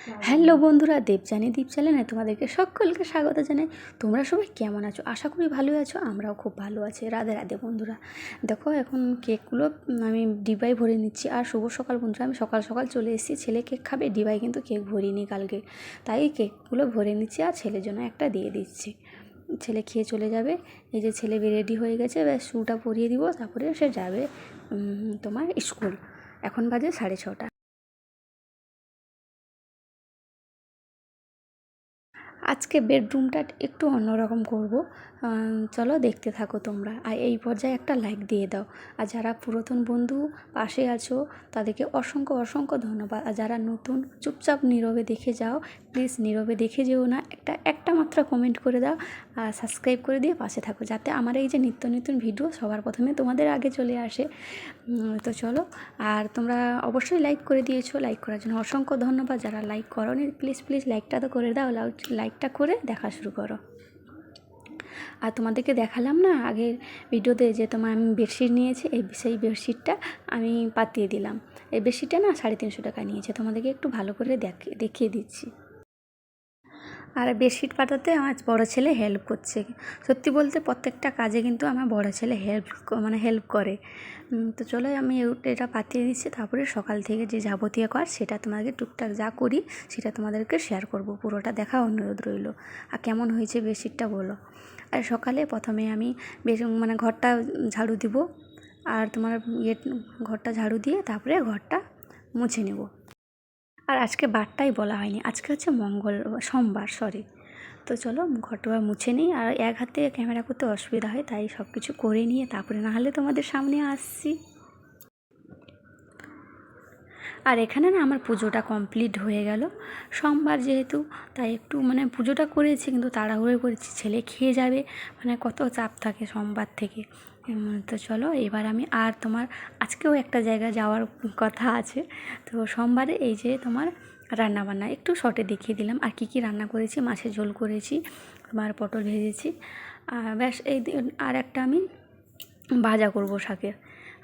Hello বন্ধুরা, দেবযানী দীপ চ্যানেলে তোমাদেরকে সকলকে স্বাগত জানাই। তোমরা সবাই কেমন আছো? আশা করি ভালোই আছো। আমরাও খুব ভালো আছি। রাধে রাধে বন্ধুরা। দেখো এখন কেকগুলো আমি ডিবায় ভরে নিচ্ছি। আর শুভ সকাল বন্ধুরা, আমি সকাল সকাল চলে এসেছি। ছেলে কেক খাবে, ডিবায় কিন্তু কেক ভরিনি কালকে, তাই কেকগুলো ভরে নিচ্ছি আর ছেলের জন্য একটা দিয়ে দিচ্ছি। ছেলে খেয়ে চলে যাবে। এই যে ছেলে রেডি হয়ে গেছে, ব্যাস শুটা পরিয়ে দিব, তারপরে সে যাবে তোমার স্কুল। এখন বাজে 6:30। আজকে বেডরুমটা একটু অন্যরকম করব। চলো দেখতে থাকো তোমরা, আর এই পর্যায়ে একটা লাইক দিয়ে দাও। আর যারা পুরাতন বন্ধু পাশে আছো তাদেরকে অসংখ্য অসংখ্য ধন্যবাদ। আর যারা নতুন চুপচাপ নীরবে দেখে যাও, প্লিজ নীরবে দেখে যেও না, একটা মাত্র কমেন্ট করে দাও আর সাবস্ক্রাইব করে দিয়ে পাশে থাকো, যাতে আমার এই যে নিত্য নতুন ভিডিও সবার প্রথমে তোমাদের আগে চলে আসে। তো চলো, আর তোমরা অবশ্যই লাইক করে দিয়েছো, লাইক করার জন্য অসংখ্য ধন্যবাদ। যারা লাইক করোনি প্লিজ প্লিজ লাইকটা তো করে দাও, লাইকটা করে দেখা শুরু করো। আর তোমাদেরকে দেখালাম না আগের ভিডিওতে যে আমি বেডশিট নিয়েছি, সেই বেডশিটটা আমি পাতিয়ে দিলাম। এই বেডশিটটা না 350 টাকা নিয়েছে, তোমাদেরকে একটু ভালো করে দেখিয়ে দিচ্ছি। আর বেডশিট পাতাতে আমার বড় ছেলে হেল্প করছে। সত্যি বলতে প্রত্যেকটা কাজে কিন্তু আমার বড় ছেলে হেল্প করে। তো চলো আমি এটা পাতিয়ে দিচ্ছি, তারপরে সকাল থেকে যে যাবতীয় কাজ সেটা তোমাদেরকে টুকটাক যা করি সেটা তোমাদেরকে শেয়ার করব। পুরোটা দেখা অনুরোধ রইল। আর কেমন হয়েছে বেডশিটটা বলো। আর সকালে প্রথমে আমি ঘরটা ঝাড়ু দিব, আর তোমার ঘরটা ঝাড়ু দিয়ে তারপরে ঘরটা মুছে নেব। আর আজকে বারটাই বলা হয়নি, আজকে হচ্ছে সোমবার, সরি। তো চলো ঘরটা মুছে নিই। আর এক হাতে ক্যামেরা করতে অসুবিধা হয়, তাই সব কিছু করে নিয়ে তারপরে না হলে তোমাদের সামনে আসছি। আর এখানে না আমার পুজোটা কমপ্লিট হয়ে গেল। সোমবার যেহেতু, তাই একটু পুজোটা করেছি, কিন্তু তাড়াহুড়ো করেছি, ছেলে খেয়ে যাবে, কত চাপ থাকে সোমবার থেকে। তো চলো এবার আমি আর আজকেও একটা জায়গা যাওয়ার কথা আছে। তো সোমবারে এই যে রান্নাবান্না একটু শর্টে দেখিয়ে দিলাম। আর কী রান্না করেছি, মাছের ঝোল করেছি, পটল ভেজেছি, ব্যাস। আর একটা আমি ভাজা করব শাকের।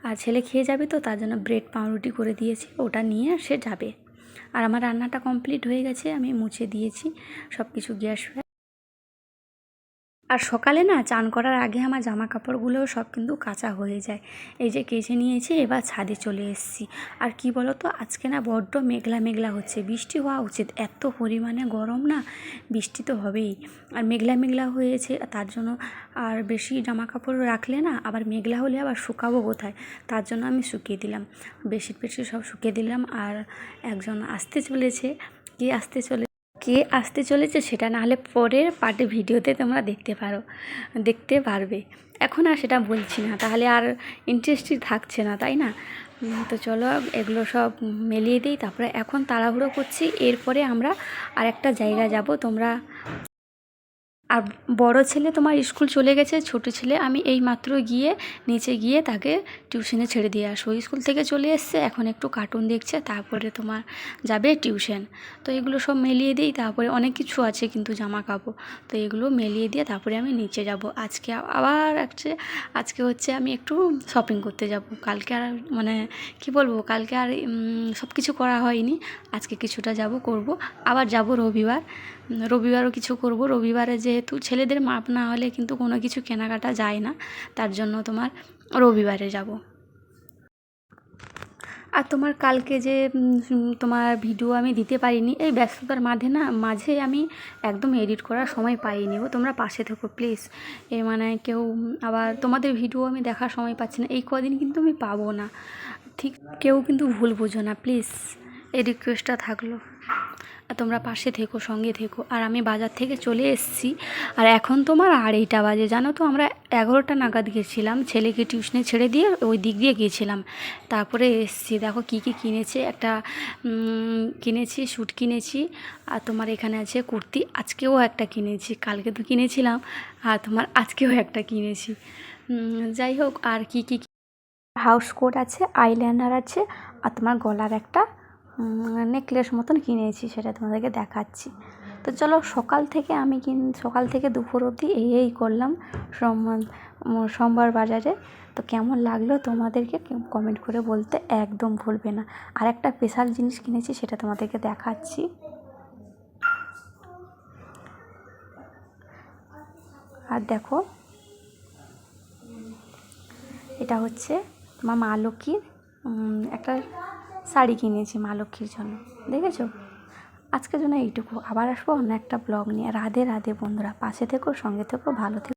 আর ছেলে খেয়ে যাবে, তো তার জন্য ব্রেড পাউরুটি করে দিয়েছি, ওটা নিয়ে সে যাবে। আর আমার রান্নাটা কমপ্লিট হয়ে গেছে, আমি মুছে দিয়েছি সব কিছু, গ্যাস। আর সকালে না চান করার আগে আমার জামা কাপড়গুলোও সব কিন্তু কাচা হয়ে যায়। এই যে কেচে নিয়েছি, এবার ছাদে চলে এসেছি। আর কি বলো তো, আজকে না বড্ড মেঘলা মেঘলা হচ্ছে, বৃষ্টি হওয়া উচিত, এত পরিমাণে গরম না, বৃষ্টি তো হবেই। আর মেঘলা মেঘলা হয়েছে, তার জন্য আর বেশি জামা কাপড় রাখলে না আবার মেঘলা হলে আবার শুকাবো কোথায়, তার জন্য আমি শুকিয়ে দিলাম, বেশি সব শুকিয়ে দিলাম। আর একজন আসতে চলেছে, কে আসতে চলেছে সেটা না হলে পরের পার্টে ভিডিওতে তোমরা দেখতে পারবে। এখন আর সেটা বলছি না, তাহলে আর ইন্টারেস্টই থাকছে না, তাই না? তো চলো এগুলো সব মেলিয়ে দিই, তারপরে এখন তাড়াহুড়ো করছি, এরপরে আমরা আর একটা জায়গা যাব। আর বড় ছেলে স্কুল চলে গেছে, ছোট ছেলে আমি এই মাত্র নিচে গিয়ে তাকে টিউশনে ছেড়ে দিয়ে আসবো। স্কুল থেকে চলে এসছে, এখন একটু কার্টুন দেখছে, তারপরে যাবে টিউশন। তো এগুলো সব মেলিয়ে দিই, তারপরে অনেক কিছু আছে কিন্তু জামা কাপড়, তো এগুলো মেলিয়ে দিয়ে তারপরে আমি নিচে যাব। আজকে আবার আজকে হচ্ছে আমি একটু শপিং করতে যাব। কালকে আর কি বলবো, কালকে আর সব কিছু করা হয়নি, আজকে কিছুটা করব। আবার যাব রবিবারও কিছু করব। রবিবারে যেহেতু ছেলেদের মাপ না হলে কিন্তু কোনো কিছু কেনাকাটা যায় না, তার জন্য রবিবারে যাব। আর কালকে যে ভিডিও আমি দিতে পারিনি, এই ব্যস্ততার মাঝে আমি একদম এডিট করার সময় পাইনি। তোমরা পাশে থেকো প্লিজ। কেউ আবার তোমাদের ভিডিও আমি দেখার সময় পাচ্ছি না, এই কদিন কিন্তু আমি পাবো না, ঠিক? কেউ কিন্তু ভুল বুঝো না প্লিজ, এই রিকোয়েস্টটা থাকলো। আর তোমরা পাশে থেকো, সঙ্গে থেকো। আর আমি বাজার থেকে চলে এসেছি, আর এখন 2:30 বাজে। জানো তো, আমরা 11টা নাগাদ গেছিলাম, ছেলেকে টিউশনে ছেড়ে দিয়ে ওই দিক দিয়ে গিয়েছিলাম, তারপরে এসেছি। দেখো কী কিনেছে, কিনেছি স্যুট কিনেছি, আর এখানে আছে কুর্তি, আজকেও একটা কিনেছি, কালকে তো কিনেছিলাম, আর আজকেও একটা কিনেছি। যাই হোক, আর কি হাউস কোট আছে, আইলাইনার আছে, আর গলার একটা নেকলেস মতন কিনেছি, সেটা তোমাদেরকে দেখাচ্ছি। তো চলো, সকাল থেকে দুপুর অবধি এই করলাম সোমবার বাজারে। তো কেমন লাগলো তোমাদেরকে কমেন্ট করে বলতে একদম ভুলবে না। আর একটা স্পেশাল জিনিস কিনেছি, সেটা তোমাদেরকে দেখাচ্ছি। আর দেখো এটা হচ্ছে তোমার মা লক্ষ্মীর একটা শাড়ি কিনেছি মা লক্ষ্মীর জন্য, দেখেছো? আজকের জন্য এইটুকু, আবার আসবো অন্য একটা ব্লগ নিয়ে। রাধে রাধে বন্ধুরা, পাশে থেকো, সঙ্গে থেকো, ভালো থেকো।